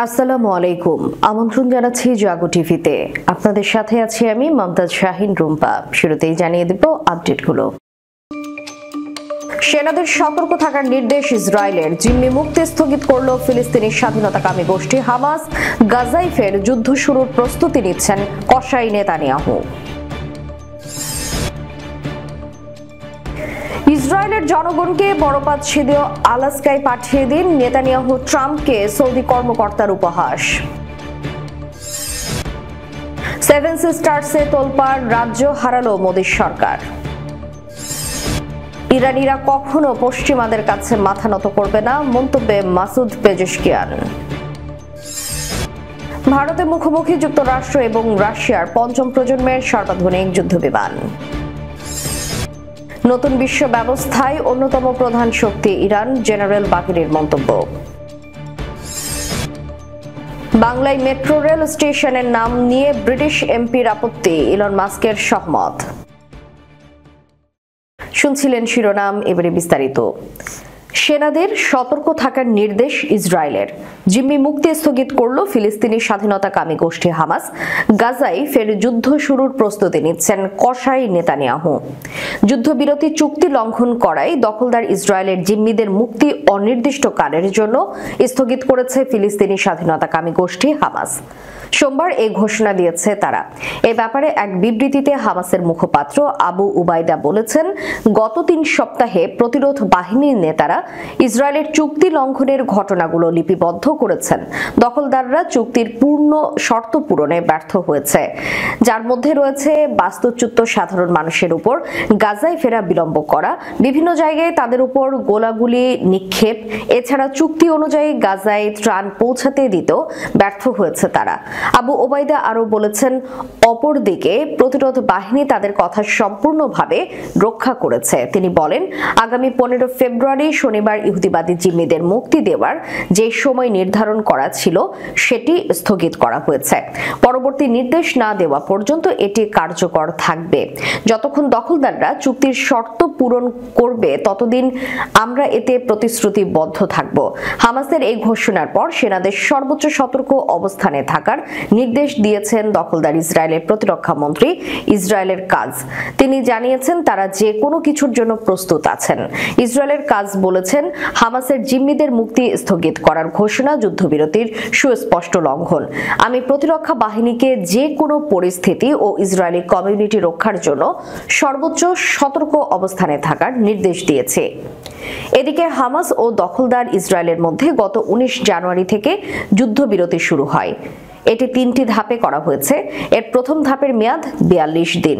আসসালামু আলাইকুম। আমন্ত্রণ জানাচ্ছি জাগো টিভিতে। আপনাদের সাথে আছি আমি মমতাজ শাহিন রুম্পা। শুরুতেই জানিয়ে দেব আপডেটগুলো। সেনাদের সতর্ক থাকার নির্দেশ ইসরায়েলের। জিম্মি মুক্তি স্থগিত করল ফিলিস্তিনি স্বাধীনতাকামী গোষ্ঠী হামাস। গাজায় ফের যুদ্ধ শুরুর প্রস্তুতি নিচ্ছেন কসাই নেতানিয়াহু। ইসরায়েলের জনগণকে বরফাত ছেদে আলাস্কায় পাঠিয়ে দিন, নেতানিয়াহু ট্রাম্পকে সৌদি কর্মকর্তার উপহাস। সেভেন সিস্টার্সে তোলপাড়, রাজ্য হারালো মোদীর সরকার। ইরানিরা কখনো পশ্চিমাদের কাছে মাথা নত করবে না, মন্তব্যে মাসুদ পেজেশকিয়ান। ভারতে মুখোমুখি যুক্তরাষ্ট্র এবং রাশিয়ার পঞ্চম প্রজন্মের সর্বাধুনিক যুদ্ধবিমান। নতুন বিশ্ব ব্যবস্থায় অন্যতম প্রধান শক্তি ইরান, জেনারেল বাকিরের মন্তব্য। বাংলায় মেট্রো রেল স্টেশনের নাম নিয়ে ব্রিটিশ এমপির আপত্তি, ইলন মাস্কের সহমত। শুনছিলেন শিরোনাম, এবারে বিস্তারিত। সেনাদের সতর্ক থাকার নির্দেশ ইসরায়েলের। জিম্মি মুক্তি স্থগিত করল ফিলিস্তিনি স্বাধীনতাকামী গোষ্ঠী হামাস। গাজায় ফের যুদ্ধ শুরুর প্রস্তুতি নিচ্ছেন কসাই নেতানিয়াহু। যুদ্ধবিরতি চুক্তি লঙ্ঘন করায় দখলদার ইসরায়েলের জিম্মিদের মুক্তি অনির্দিষ্টকালের জন্য স্থগিত করেছে ফিলিস্তিনি স্বাধীনতাকামী গোষ্ঠী হামাস। সোমবার এই ঘোষণা দিয়েছে তারা। এ ব্যাপারে এক বিবৃতিতে হামাসের মুখপাত্র আবু উবাইদা বলেছেন, গত 3 সপ্তাহে প্রতিরোধ বাহিনীর নেতারা ইসরায়েলের চুক্তি লঙ্ঘনের ঘটনাগুলো লিপিবদ্ধ করেছেন। দখলদাররা চুক্তির পূর্ণ শর্ত পূরণে ব্যর্থ হয়েছে, যার মধ্যে রয়েছে বাস্তুচ্যুত সাধারণ মানুষের উপর গাজায় ফেরা বিলম্ব করা, বিভিন্ন জায়গায় তাদের উপর গোলাগুলি নিক্ষেপ। এছাড়া চুক্তি অনুযায়ী গাজায় ত্রাণ পৌঁছাতে দিতেও ব্যর্থ হয়েছে তারা। আবু ওবাইদা আরো বলেছেন, অপরদিকে প্রতিরোধ বাহিনী তাদের কথা সম্পূর্ণভাবে রক্ষা করেছে। তিনি বলেন, আগামী 15 ফেব্রুয়ারি শনিবার ইহুদিবাদী জিম্মিদের মুক্তি দেওয়ার যে সময় নির্ধারণ করা ছিল সেটি স্থগিত করা হয়েছে। পরবর্তী নির্দেশ না দেওয়া পর্যন্ত এটি কার্যকর থাকবে। যতক্ষণ দখলদাররা চুক্তির শর্ত পূরণ করবে ততদিন আমরা এতে প্রতিশ্রুতিবদ্ধ থাকব। হামাসের এই ঘোষণার পর সেনাদের সর্বোচ্চ সতর্ক অবস্থানে থাকার নির্দেশ দিয়েছেন দখলদার ইসরায়েলের প্রতিরক্ষা মন্ত্রী ইসরায়েলের কাজ। তিনি জানিয়েছেন তারা যে কোনো কিছুর জন্য প্রস্তুত আছেন। ইসরায়েলের কাজ বলেছেন, হামাসের জিম্মিদের মুক্তি স্থগিত করার ঘোষণা যুদ্ধবিরতির সুস্পষ্ট লঙ্ঘন। আমি প্রতিরক্ষা বাহিনীকে যে কোনো পরিস্থিতি ও ইসরায়েলি কমিউনিটি রক্ষার জন্য সর্বোচ্চ সতর্ক অবস্থানে থাকার নির্দেশ দিয়েছে। এদিকে হামাস ও দখলদার ইসরায়েলের মধ্যে গত 19 জানুয়ারি থেকে যুদ্ধবিরতি শুরু হয়। এটি 3টি ধাপে করা হয়েছে। এর প্রথম ধাপের মেয়াদ 42 দিন।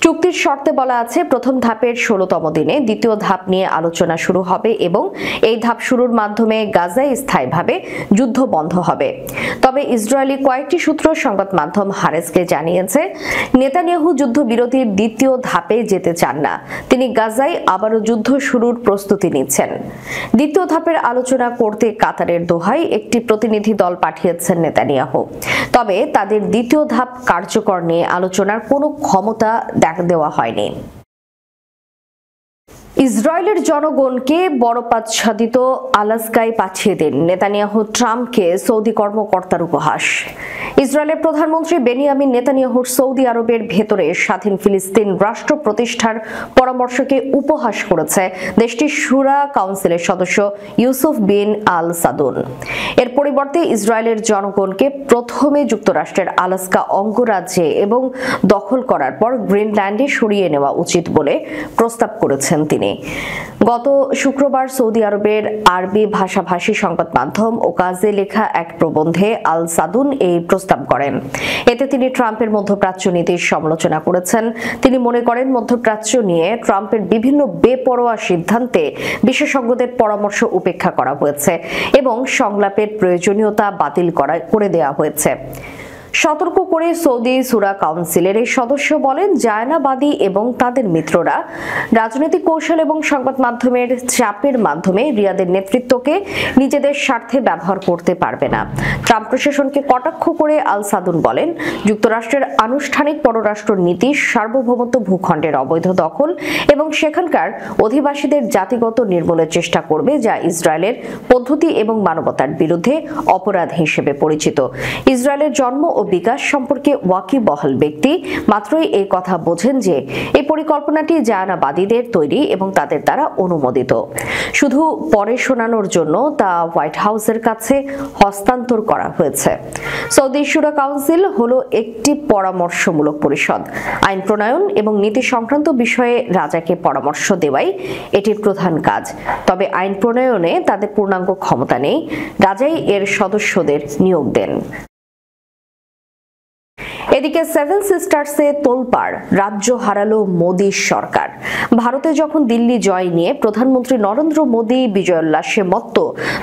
চুক্তির শর্তে বলা আছে, প্রথম ধাপের 16তম দিনে দ্বিতীয় ধাপ নিয়ে আলোচনা শুরু হবে এবং এই ধাপ শুরুর মাধ্যমে গাজায় স্থায়ীভাবে যুদ্ধ বন্ধ হবে। তবে ইসরায়েলি কয়েকটি সূত্র সংবাদ মাধ্যম হারেসকে জানিয়েছে, নেতানিয়াহু যুদ্ধবিরতির দ্বিতীয় ধাপে যেতে চান না। তিনি গাজায় আবারও যুদ্ধ শুরুর প্রস্তুতি নিচ্ছেন। দ্বিতীয় ধাপের আলোচনা করতে কাতারের দোহায় একটি প্রতিনিধি দল পাঠিয়েছেন নেতানিয়াহু। তবে তাদের দ্বিতীয় ধাপ কার্যকর নিয়ে আলোচনার কোনো ক্ষমতা দেওয়া হয়নি। ইসরায়েলের জনগণকে বরফাচ্ছাদিত আলাস্কায় পাঠিয়ে দিন, নেতানিয়াহু ট্রাম্পকে সৌদি কর্মকর্তার উপহাস। ইসরায়েলের প্রধানমন্ত্রী বেনিয়ামিন নেতানিয়াহুর সৌদি আরবের ভেতরে স্বাধীন ফিলিস্তিন রাষ্ট্র প্রতিষ্ঠার পরামর্শকে উপহাস করেছে দেশটির শুরা কাউন্সিলের সদস্য ইউসুফ বিন আল সাদুন। এর পরিবর্তে ইসরায়েলের জনগণকে প্রথমে যুক্তরাষ্ট্রের আলাস্কা অঙ্গরাজ্যে এবং দখল করার পর গ্রিনল্যান্ডে সরিয়ে নেওয়া উচিত বলে প্রস্তাব করেছেন তিনি। গত শুক্রবার সৌদি আরবের আরবি ভাষাভাষী সংবাদ মাধ্যম ওকাজে লেখা এক প্রবন্ধে আল সাদুন এই প্রস্তাব করেন। এতে তিনি ট্রাম্পের মধ্যপ্রাচ্য নীতির সমালোচনা করেছেন। তিনি মনে করেন, মধ্যপ্রাচ্য নিয়ে ট্রাম্পের বিভিন্ন বেপরোয়া সিদ্ধান্তে বিশেষজ্ঞদের পরামর্শ উপেক্ষা করা হয়েছে এবং সংলাপের প্রয়োজনীয়তা বাতিল করে দেওয়া হয়েছে। সতর্ক করে সৌদি শূরা কাউন্সিলের এই সদস্য বলেন, জায়নাবাদী এবং তাদের মিত্ররা রাজনৈতিক কৌশল এবং সংবাদ মাধ্যমের চাপের মাধ্যমে রিয়াদের নেতৃত্বকে নিজেদের স্বার্থে ব্যবহার করতে পারবে না। ট্রাম্প প্রশাসনকে কটাক্ষ করে আল সাদুন বলেন, যুক্তরাষ্ট্রের আনুষ্ঠানিক পররাষ্ট্র নীতি সার্বভৌমত্ব, ভূখণ্ডের অবৈধ দখল এবং সেখানকার অধিবাসীদের জাতিগত নির্মূলের চেষ্টা করবে, যা ইসরায়েলের পদ্ধতি এবং মানবতার বিরুদ্ধে অপরাধ হিসেবে পরিচিত। ইসরায়েলের জন্ম ও বিকাশ সম্পর্কে ওয়াকিবহাল ব্যক্তি মাত্রই এই কথা বোঝেন যে এই পরিকল্পনাটি জায়নাবাদীদের তৈরি এবং তাদের দ্বারা অনুমোদিত। শুধু পরে শোনানোর জন্য তা হোয়াইট হাউসের কাছে হস্তান্তর করা হয়েছে। সৌদি শূরা কাউন্সিল হলো একটি পরামর্শমূলক পরিষদ। আইন প্রণয়ন এবং নীতি সংক্রান্ত বিষয়ে রাজাকে পরামর্শ দেওয়াই এটির প্রধান কাজ। তবে আইন প্রণয়নে তাদের পূর্ণাঙ্গ ক্ষমতা নেই। রাজাই এর সদস্যদের নিয়োগ দেন। এদিকে সেভেন সিস্টার্সে তোলপাড়, রাজ্য হারালো মোদী সরকার। ভারতে যখন দিল্লি জয় নিয়ে প্রধানমন্ত্রী নরেন্দ্র মোদী বিজয়োল্লাসে মত্ত,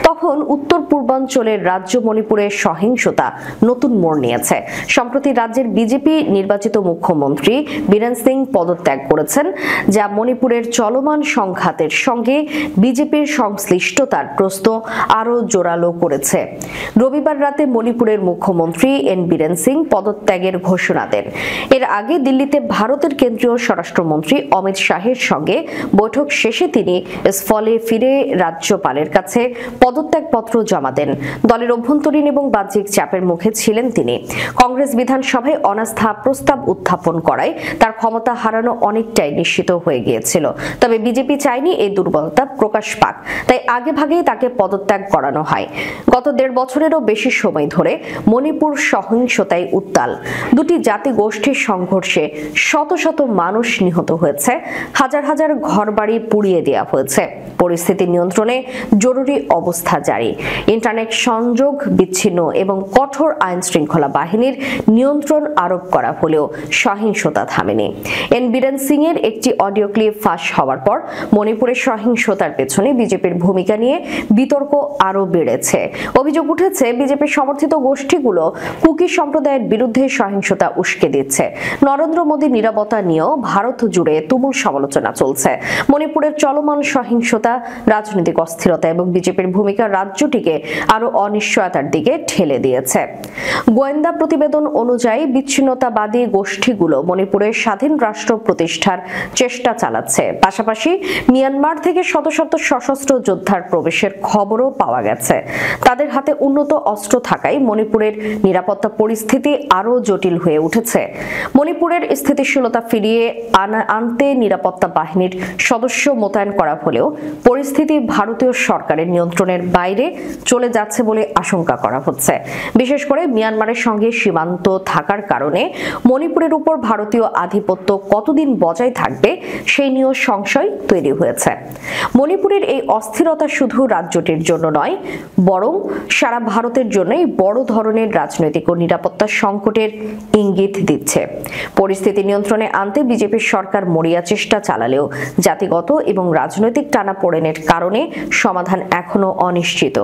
তখন উত্তর পূর্বাঞ্চলের রাজ্য মণিপুরের সহিংসতা নতুন মোড় নিয়েছে। সম্প্রতি রাজ্যের বিজেপি নির্বাচিত মুখ্যমন্ত্রী বীরেন সিং পদত্যাগ করেছেন, যা মণিপুরের চলমান সংঘাতের সঙ্গে বিজেপির সংশ্লিষ্টতার প্রশ্ন আরও জোরালো করেছে। রবিবার রাতে মণিপুরের মুখ্যমন্ত্রী এন বীরেন সিং পদত্যাগের ঘোষণা দেন। এর আগে দিল্লিতে ভারতের কেন্দ্রীয় স্বরাষ্ট্রমন্ত্রী অমিত শাহের সঙ্গে বৈঠক শেষে তিনি ইস্তফলে ফিরে রাজ্যপালের কাছে পদত্যাগপত্র জমা দেন। দলের অভ্যন্তরীণ এবং বাহ্যিক চাপের মুখে ছিলেন তিনি। কংগ্রেস বিধানসভায় অনাস্থা প্রস্তাব উত্থাপন করায় তার ক্ষমতা হারানো অনেকটাই নিশ্চিত হয়ে গিয়েছিল। তবে বিজেপি চায়নি এই দুর্বলতা প্রকাশ পাক, তাই আগেভাগেই তাকে পদত্যাগ করানো হয়। গত ১.৫ বছরেরও বেশি সময় ধরে মণিপুর সহিংসতায় উত্তাল। দুটি জাতি গোষ্ঠীর সংঘর্ষে শত শত মানুষ নিহত হয়েছে, হাজার হাজার ঘরবাড়ি পুড়িয়ে দেওয়া হয়েছে। পরিস্থিতি নিয়ন্ত্রণে জরুরি অবস্থা জারি। ইন্টারনেট সংযোগ বিচ্ছিন্ন এবং কঠোর আইন শৃঙ্খলা বাহিনীর নিয়ন্ত্রণ আরোপ করা হলেও সহিংসতা থামেনি। এন বীরেন সিং এর একটি অডিও ক্লিপ ফাঁস হওয়ার পর মণিপুরের সহিংসতার পেছনে বিজেপির ভূমিকা নিয়ে বিতর্ক আরও বেড়েছে। অভিযোগ উঠেছে, বিজেপি সমর্থিত গোষ্ঠীগুলো কুকি সম্প্রদায়ের বিরুদ্ধে সহিংসতা উস্কে দিচ্ছে। নরেন্দ্র মোদী নিরাপত্তা নিয়েও ভারত জুড়ে তুমুল সমালোচনা চলছে। মণিপুরের চলমান সহিংসতা, রাজনৈতিক অস্থিরতা এবং বিজেপির ভূমিকা রাজ্যটিকে আরো অনিশ্চয়তার দিকে ঠেলে দিয়েছে। গোয়েন্দা প্রতিবেদন অনুযায়ী বিচ্ছিন্নতাবাদী গোষ্ঠীগুলো মণিপুরের স্বাধীন রাষ্ট্র প্রতিষ্ঠার চেষ্টা চালাচ্ছে। পাশাপাশি মিয়ানমার থেকে শত শত সশস্ত্র যোদ্ধার প্রবেশের খবরও পাওয়া গেছে। তাদের হাতে উন্নত অস্ত্র থাকায় মণিপুরের নিরাপত্তা পরিস্থিতি আরও জটিল হয়ে উঠেছে। মণিপুরের স্থিতিশীলতা ফিরিয়ে আনতে নিরাপত্তা বাহিনীর সদস্য মোতায়েন করা হলেও পরিস্থিতি ভারতীয় সরকারের নিয়ন্ত্রণের বাইরে চলে যাচ্ছে বলে আশঙ্কা করা হচ্ছে। বিশেষ করে মিয়ানমারের সঙ্গে সীমান্ত থাকার কারণে মণিপুরের উপর ভারতীয় আধিপত্য কতদিন বজায় থাকবে সেই নিয়েও সংশয় তৈরি হয়েছে। মণিপুরের এই অস্থিরতা শুধু রাজ্যটির জন্য নয়, বরং সারা ভারতের জন্যই বড় ধরনের রাজনৈতিক ও নিরাপত্তা সংকটের ইঙ্গিত দিচ্ছে। পরিস্থিতি নিয়ন্ত্রণে আনতে বিজেপির সরকার মরিয়া চেষ্টা চালালেও জাতিগত এবং রাজনৈতিক টানাপোড়েনের কারণে সমাধান এখনো অনিশ্চিত।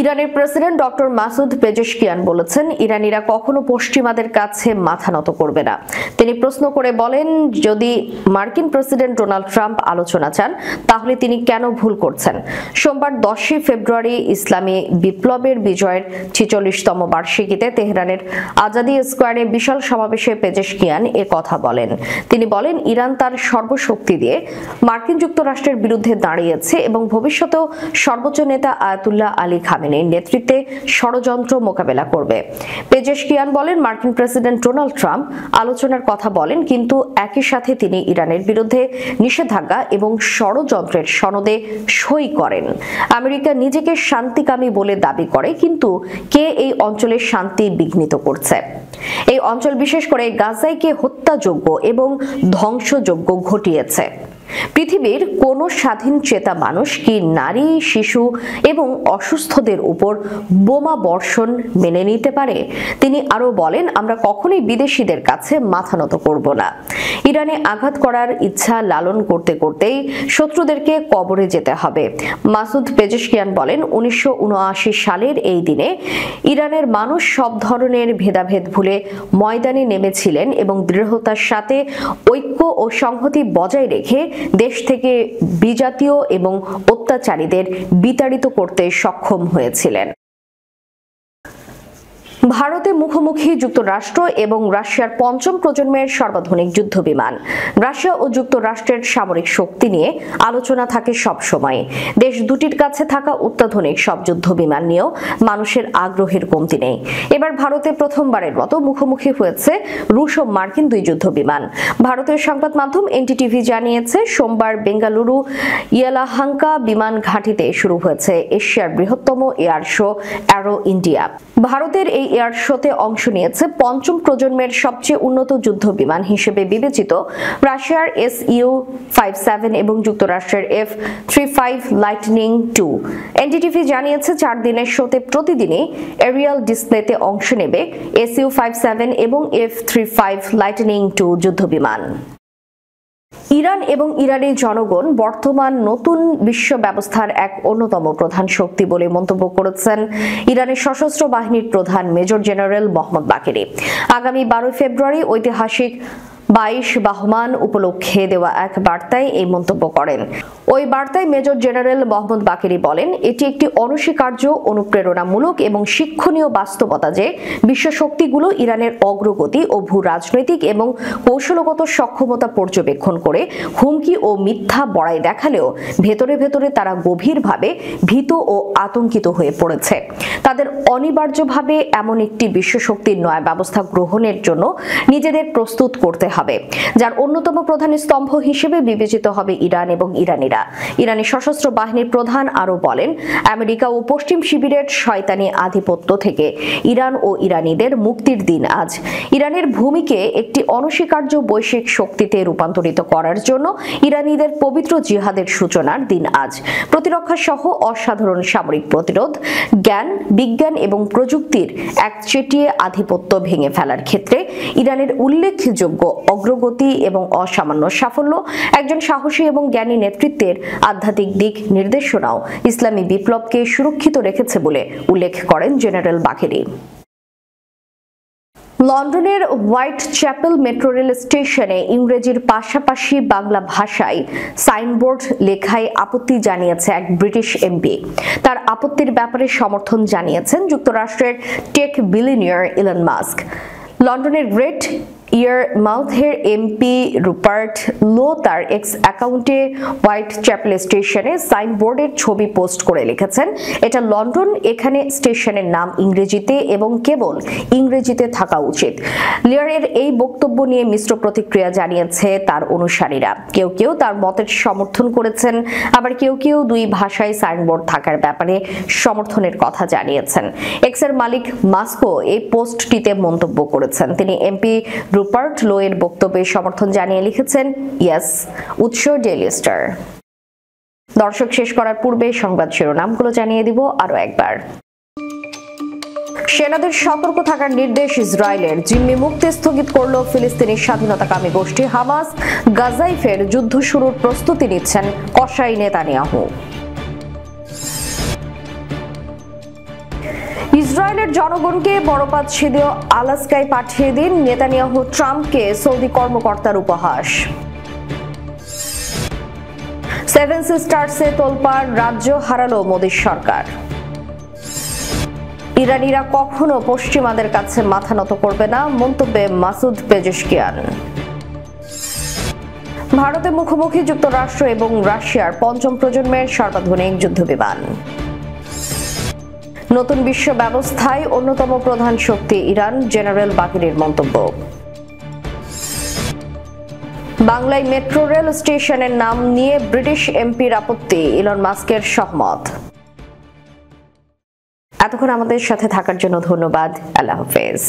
ইরানের প্রেসিডেন্ট ডক্টর মাসুদ পেজেশকিয়ান বলেছেন, ইরানিরা কখনো পশ্চিমাদের কাছে মাথা নত করবে না। তিনি প্রশ্ন করে বলেন, যদি মার্কিন প্রেসিডেন্ট ডোনাল্ড ট্রাম্প আলোচনা চান তাহলে তিনি কেন ভুল করছেন। সোমবার 10 ফেব্রুয়ারি ইসলামী বিপ্লবের বিজয়ের 46তম বার্ষিকীতে তেহরানের আজাদি স্কোয়ারে বিশাল সমাবেশে পেজেশকিয়ান এ কথা বলেন। তিনি বলেন, ইরান তার সর্বশক্তি দিয়ে মার্কিন যুক্তরাষ্ট্রের বিরুদ্ধে দাঁড়িয়েছে এবং ভবিষ্যতেও সর্বোচ্চ নেতা আয়াতুল্লাহ আলী খামেনির নেতৃত্বে ষড়যন্ত্র মোকাবেলা করবে। পেজেশকিয়ান বলেন, মার্কিন প্রেসিডেন্ট ডোনাল্ড ট্রাম্প আলোচনার কথা বলেন, কিন্তু একই সাথে তিনি ইরানের বিরুদ্ধে নিষেধাজ্ঞা এবং ষড়যন্ত্রের সনদে সই করেন। আমেরিকা নিজেকে শান্তিকামী বলে দাবি করে, কিন্তু কে এই অঞ্চলের শান্তি বিঘ্নিত করছে? এই অঞ্চল বিশেষ করে গাজায় কে হত্যাযোগ্য এবং ধ্বংসযোগ্য ঘটিয়েছে? পৃথিবীর কোনো স্বাধীন চেতা মানুষ কি নারী, শিশু এবং অসুস্থদের উপর বোমা বর্ষণ মেনে নিতে পারে? তিনি আরো বলেন, আমরা কখনোই বিদেশিদের কাছে মাথা নত করব না। ইরানে আঘাত করার ইচ্ছা লালন করতে করতেই শত্রুদেরকে কবরে যেতে হবে। মাসুদ পেজেশকিয়ান বলেন, 1979 সালের এই দিনে ইরানের মানুষ সব ধরনের ভেদাভেদ ভুলে ময়দানে নেমেছিলেন এবং দৃঢ়তার সাথে ঐক্য ও সংহতি বজায় রেখে দেশ থেকে বিজাতীয় এবং অত্যাচারীদের বিতাড়িত করতে সক্ষম হয়েছিলেন। ভারতে মুখোমুখি যুক্তরাষ্ট্র এবং রাশিয়ার পঞ্চম প্রজন্মের সর্বাধুনিক যুদ্ধবিমান। রাশিয়া ও যুক্তরাষ্ট্রের সামরিক শক্তি নিয়ে আলোচনা থাকে সব সময়। দেশ দুটির কাছে থাকা অত্যাধুনিক সব যুদ্ধবিমান নিয়েও মানুষের আগ্রহের কমতি নেই। এবার ভারতে প্রথমবারের মতো মুখোমুখি হয়েছে রুশ ও মার্কিন দুই যুদ্ধবিমান। ভারতীয় সংবাদ মাধ্যম এনডিটিভি জানিয়েছে, সোমবার বেঙ্গালুরু ইয়েলাহাঙ্কা বিমান ঘাঁটিতে শুরু হয়েছে এশিয়ার বৃহত্তম এয়ার শো অ্যারো ইন্ডিয়া। ভারতের এই এয়ার শোতে অংশ নিয়েছে পঞ্চম প্রজন্মের সবচেয়ে উন্নত যুদ্ধ বিমান হিসেবে বিবেচিত রাশিয়ার Su-57 এবং যুক্তরাষ্ট্রের F-35 লাইটনিং 2। এনডিটিভি জানিয়েছে, 4 দিনের শোতে প্রতিদিনই এরিয়াল ডিসপ্লেতে অংশ নেবে Su-57 এবং F-35 লাইটনিং 2 যুদ্ধবিমান। ইরান এবং ইরানের জনগণ বর্তমান নতুন বিশ্ব ব্যবস্থার এক অন্যতম প্রধান শক্তি বলে মন্তব্য করেছেন ইরানের সশস্ত্র বাহিনীর প্রধান মেজর জেনারেল মোহাম্মদ বাকেরি। আগামী 12 ফেব্রুয়ারি ঐতিহাসিক 22 বাহমান উপলক্ষে দেওয়া এক বার্তায় এই মন্তব্য করেন। ওই বার্তায় মেজর জেনারেল মোহাম্মদ বাকেরি বলেন, এটি একটি অনস্বীকার্য, অনুপ্রেরণামূলক এবং শিক্ষণীয় বাস্তবতা যে বিশ্ব শক্তিগুলো ইরানের অগ্রগতি ও ভূ রাজনৈতিক এবং কৌশলগত সক্ষমতা পর্যবেক্ষণ করে হুমকি ও মিথ্যা বড়াই দেখালেও ভেতরে ভেতরে তারা গভীরভাবে ভীত ও আতঙ্কিত হয়ে পড়েছে। তাদের অনিবার্যভাবে এমন একটি বিশ্ব শক্তির নয়া ব্যবস্থা গ্রহণের জন্য নিজেদের প্রস্তুত করতে হবে, যার অন্যতম প্রধান স্তম্ভ হিসেবে বিবেচিত হবে ইরান এবং ইরানিরা। ইরানি সশস্ত্র বাহিনীর প্রধান আরো বলেন, আমেরিকা ও পশ্চিম শিবিরের শয়তানি আধিপত্য থেকে ইরান ও ইরানিদের মুক্তির দিন আজ। ইরানের ভূমিকে একটি অনস্বীকার্য বৈশ্বিক শক্তিতে রূপান্তরিত করার জন্য ইরানিদের পবিত্র জিহাদের সূচনার দিন আজ। প্রতিরক্ষা সহ অসাধারণ সামরিক প্রতিরোধ, জ্ঞান, বিজ্ঞান এবং প্রযুক্তির একচেটিয়া আধিপত্য ভেঙে ফেলার ক্ষেত্রে ইরানের উল্লেখযোগ্য অগ্রগতি এবং অসামান্য সাফল্য একজন সাহসী এবং জ্ঞানী নেতৃত্বের আধ্যাত্মিক দিক নির্দেশনাও ইসলামী বিপ্লবকে সুরক্ষিত রেখেছে বলে উল্লেখ করেন জেনারেল বাকেরি। লন্ডনের হোয়াইট চ্যাপেল মেট্রো রেল স্টেশনে ইংরেজির পাশাপাশি বাংলা ভাষায় সাইনবোর্ড লেখায় আপত্তি জানিয়েছে এক ব্রিটিশ এমপি। তার আপত্তির ব্যাপারে সমর্থন জানিয়েছেন যুক্তরাষ্ট্রের টেক বিলিয়নিয়ার ইলন মাস্ক। লন্ডনের গ্রেট ইয়ারমাউথের এমপি রুপার্ট লো তার এক্স অ্যাকাউন্টে হোয়াইট চ্যাপেল স্টেশনে সাইনবোর্ডের ছবি পোস্ট করে লিখেছেন, এটা লন্ডন, এখানে স্টেশনের নাম ইংরেজিতে এবং কেবল ইংরেজিতে থাকা উচিত। লিয়ারের এই বক্তব্য নিয়ে মিশ্র প্রতিক্রিয়া জানিয়েছে তার অনুসারীরা। কেউ কেউ তার মতের সমর্থন করেছেন, আবার কেউ কেউ দুই ভাষায় সাইনবোর্ড থাকার ব্যাপারে সমর্থনের কথা জানিয়েছেন। এক্সের মালিক মাস্কও এই পোস্টটিতে মন্তব্য করেছেন। তিনি এমপি রুপার্ট লো এর বক্তব্যে সমর্থন জানিয়ে লিখেছেন, ইয়েস। উৎস ডেইলি স্টার। দর্শক, শেষ করার পূর্বে সংবাদ শিরোনামগুলো জানিয়ে দিব আরো একবার। সেনাদের সতর্ক থাকার নির্দেশ ইসরায়েলের। জিম্মি মুক্তি স্থগিত করল ফিলিস্তিনি স্বাধীনতাকামী গোষ্ঠী হামাস। গাজায় ফের যুদ্ধ শুরুর প্রস্তুতি নিচ্ছেন কসাই নেতানিয়াহু। ইসরায়েলের জনগণকে বরফাত ছিদিয়ে আলাস্কায় পাঠিয়ে দিন, নেতানিয়াহু ট্রাম্পকে সৌদি কর্মকর্তার উপহাস। সেভেন সিস্টার্সে তোলপাড়, রাজ্য হারালো মোদীর সরকার। ইরানিরা কখনো পশ্চিমাদের কাছে মাথা নত করবে না, মন্তব্যে মাসুদ পেজেশকিয়ান। ভারতে মুখোমুখি যুক্তরাষ্ট্র এবং রাশিয়ার পঞ্চম প্রজন্মের সর্বাধুনিক যুদ্ধবিমান। নতুন বিশ্ব ব্যবস্থায় অন্যতম প্রধান শক্তি ইরান, জেনারেল বাকেরির মন্তব্য। বাংলায় মেট্রো রেল স্টেশনের নাম নিয়ে ব্রিটিশ এমপির আপত্তি, ইলন মাস্কের সহমত। এতক্ষণ আমাদের সাথে থাকার জন্য ধন্যবাদ। আল্লাহ হাফেজ।